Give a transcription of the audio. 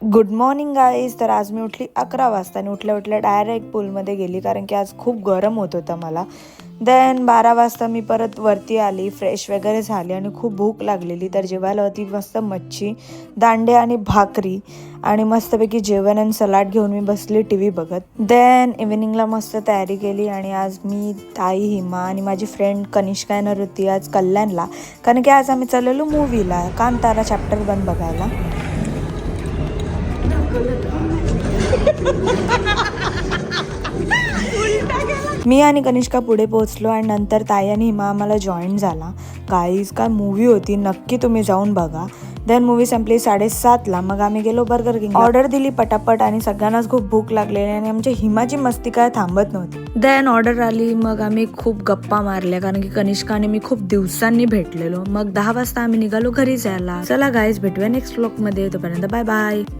Good morning guys. तर आज मी उठली 11 वाजता आणि उठल्या डायरेक्ट पूलमध्ये गेली, कारण की आज खूप गरम होत होतं मला. देन 12 वाजता मी परत वरती आली, फ्रेश वगैरे झाली आणि खूप भूक लागलेली. तर जेवायला होती मस्त मच्छी, दांडे आणि भाकरी आणि मस्तपैकी जेवण आणि सलाड घेऊन मी बसली टी व्ही बघत. देन इव्हिनिंगला मस्त तयारी केली आणि आज मी, ताई, हिमा आणि माझी फ्रेंड कनिष्का येणार होती आज कल्याणला, कारण की आज आम्ही चाललेलो मूवीला कांतारा चॅप्टर 1 बघायला. मी आणि कनिष्का पुढे पोहोचलो आणि नंतर ताई आणि हिमा आम्हाला जॉईन झाला. गाईज काय मूवी होती, नक्की तुम्ही जाऊन बघा. देन मूवी संपली 7:30ला. मग आम्ही गेलो बर्गर किंग, ऑर्डर दिली पटापट आणि सगळ्यांनाच खूप भूक लागलेली आणि आमची हिमाची मस्ती काय थांबत नव्हती. देन ऑर्डर आली, मग आम्ही खूप गप्पा मारल्या, कारण की कनिष्का आणि मी खूप दिवसांनी भेटलेलो. मग 10 वाजता आम्ही निघालो घरी जायला. चला गाईज, भेटूया नेक्स्ट व्लॉग मध्ये. तोपर्यंत बाय बाय.